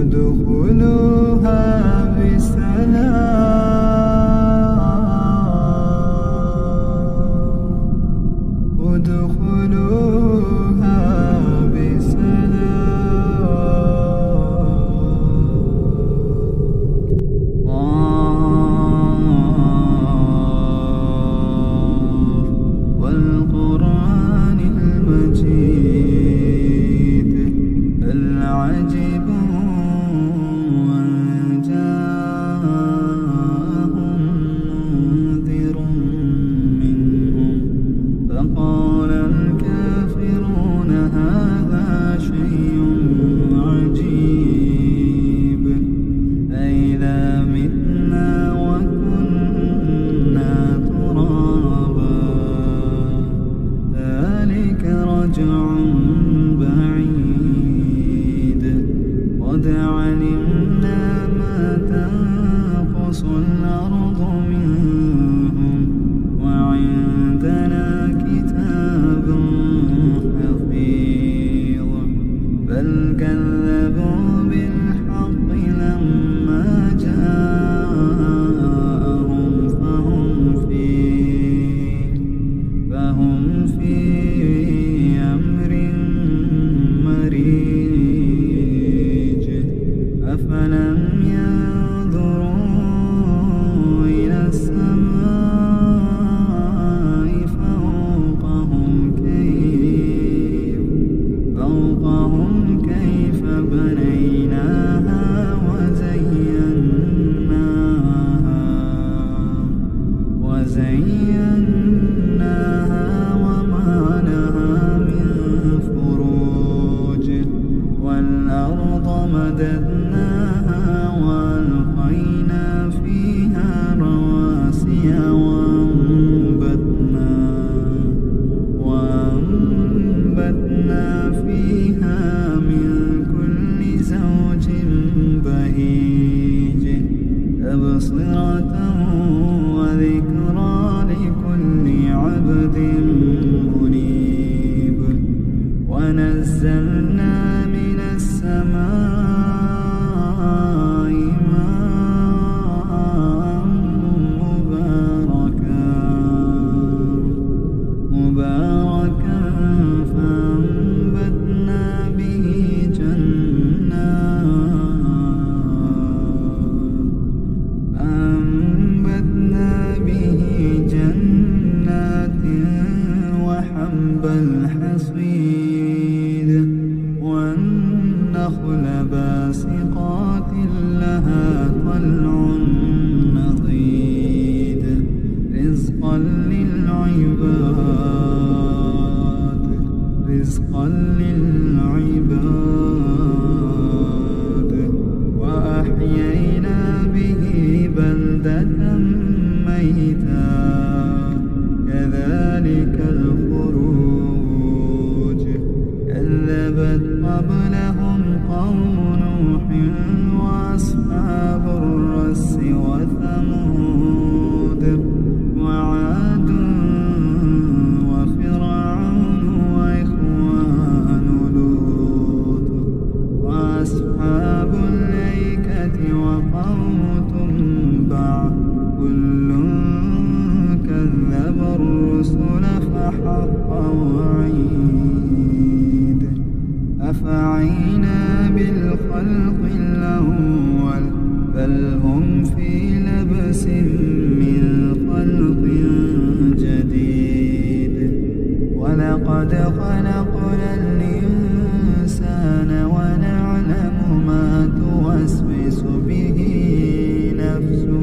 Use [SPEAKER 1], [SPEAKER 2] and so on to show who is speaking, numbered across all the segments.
[SPEAKER 1] ادخلوها بسلام ادخلوها والقرآن المجيد بل عجبوا أن جاءهم منذر منهم فقال الكافرون هذا شيء عجيب أإذا متنا وكنا ترابا ذلك رجع بعيد قد علمنا ما تنقص الأرض منهم وعندنا كتاب حفيظ بل كذبوا بالحق لما جاءهم فهم في أمر مريج أفلم ينظروا إلى السماء فوقهم كيف بنيناها وزيناها وما لها من فروج والأرض مددناها وألقينا فيها رواسي وأنبتنا فيها من كل زوج بهيج تبصرة وذكرى لكل عبد منيب ونزلنا من السماء ماء مباركا فأنبتنا به جنات وحب الحصيد والنخل باسقات لها طلع نضيد رزقا للعباد وأحيينا به بلدة ميتا كذلك الخروج كذبت قبلهم قوم نوح وأصحاب الرس وثمود وعاد وفرعون وإخوان لوط وأصحاب الأيكة وقوم تبع كل كذب الرسل فحق وعيد أفعينا بالخلق الأول بل هم في لبس من خلق جديد ولقد خلقنا الإنسان ونعلم ما توسوس به نفسه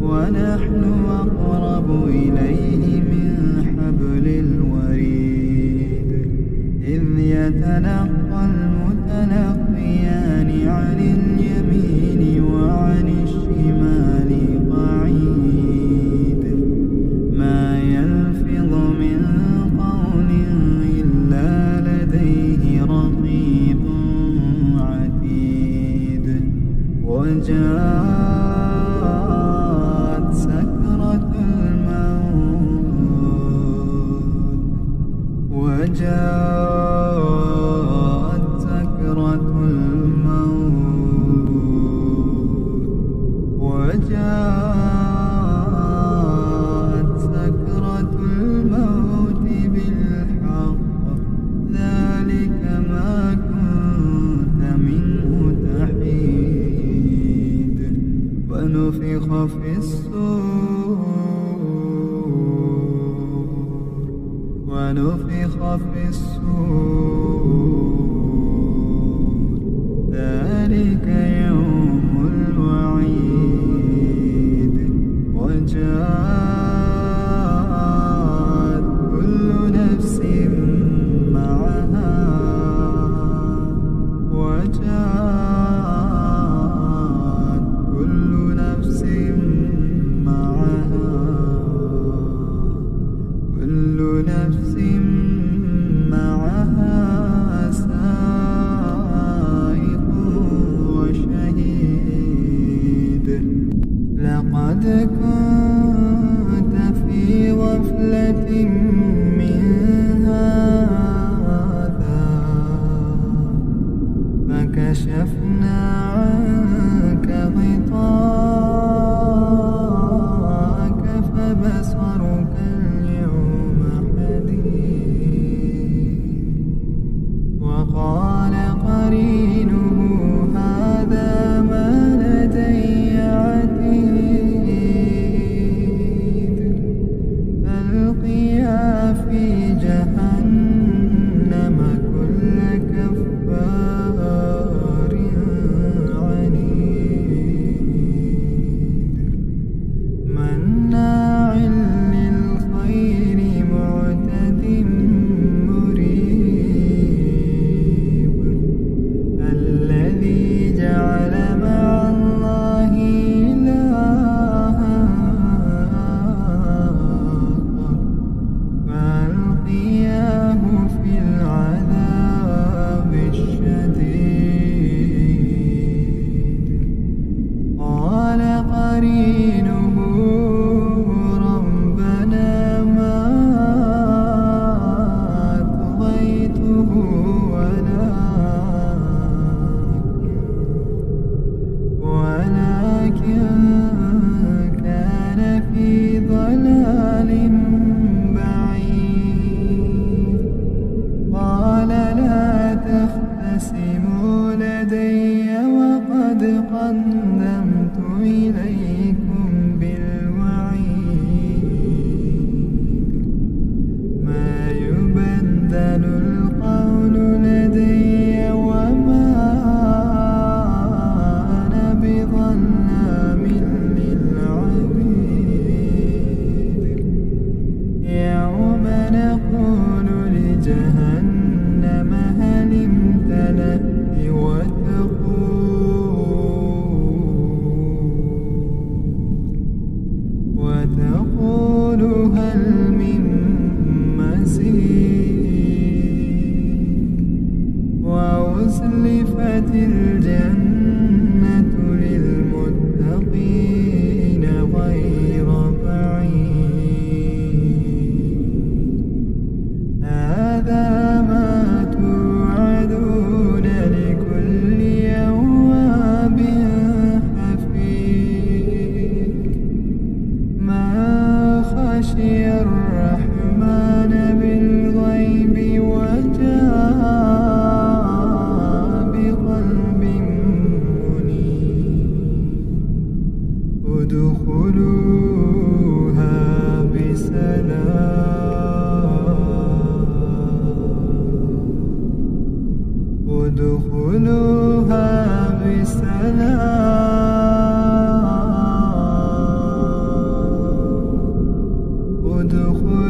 [SPEAKER 1] ونحن أقرب إليه من حبل الوريد إذ يتلقى المتلقيان عن اليمين وعن الشمال قعيد ما يلفظ من قول إلا لديه رقيب عتيد وجاءت سكرة الموت ونفخ في الصور ذلك يوم الوعيد وجاءت كل نفس معها كل نفس معها سائق وشهيد لقد كنت في غفلة من هذا فكشفنا عنك غطاءك فبصرك اليوم حديد وقال قرينه هذا ما لدي عتيد فالقيا في جهنم كل كفار عنيد مناع للخير معتد مريب الذي جعل مع الله إلها آخر فألقياه في العذاب الشديد قال قرينه ربنا ما أطغيته ولكن كان في ضلال بعيد قال لا تختصموا لدي وقد قدمت إليكم بالوعيد ما يبدل القول لدي وما أنا بظلام للعبيد يوم نقول لجهنم هل امتلأت وتقول هل من مزيد وأزلفت الجنة للمتقين غير بعيد هذا ما توعدون لكل أواب حفيظ ما خشي الرحمن بالغيب وجاء بقلب منيب ادخلوها بسلام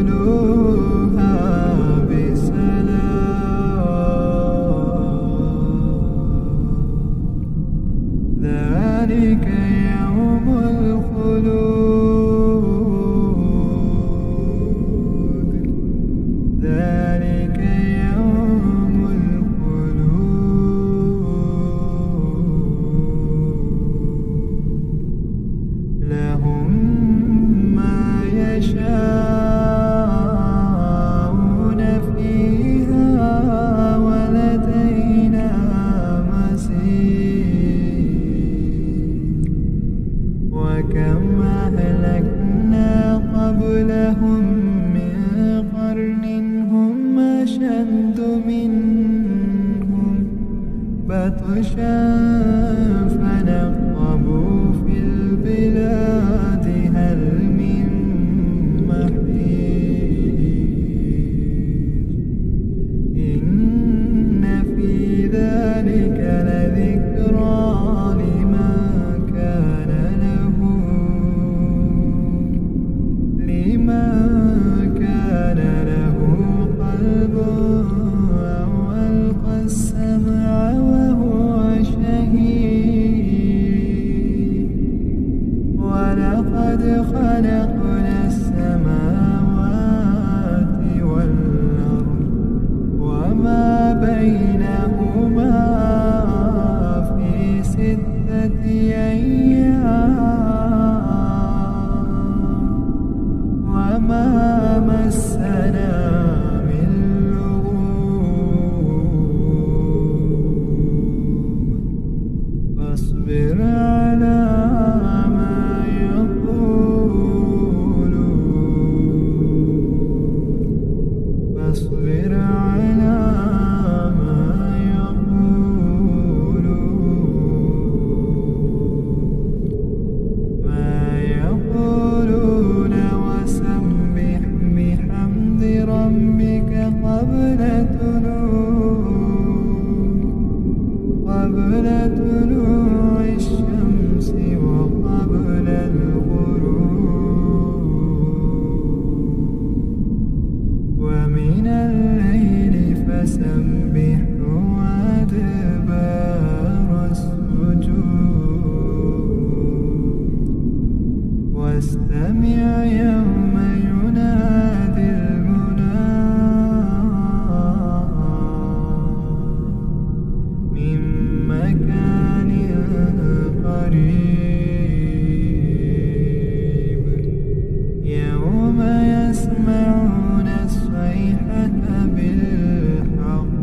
[SPEAKER 1] ادخلوها بسلام ذلك يوم الخلود ذلك يوم الخلود لهم ما يشاءون فيها ولدينا مزيد وكم أهلكنا قبلهم من قرن هم أشد منهم بطشا فنقبوا في البلاد أيام وما مسنا من لغوب فاصبر على ما يقولون فاصبر على قبل طلوع الشمس وقبل الغروب ومن الليل فسبح وأدبار السجود واستمع يوم ينادي مكان قريب يوم يسمعون الصيحة بالحق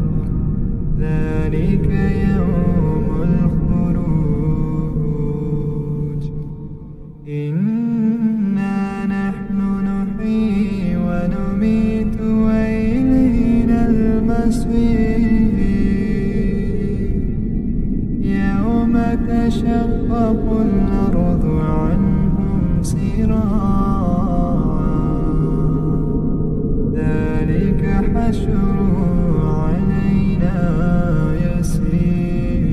[SPEAKER 1] ذلك يوم الخروج إنا نحن نحيي ونميت وإلينا المصير يوم تشقق الأرض عنهم سراعا ذلك حشر علينا يسير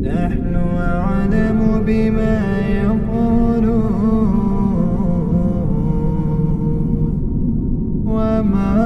[SPEAKER 1] نحن أعلم بما يقولون وما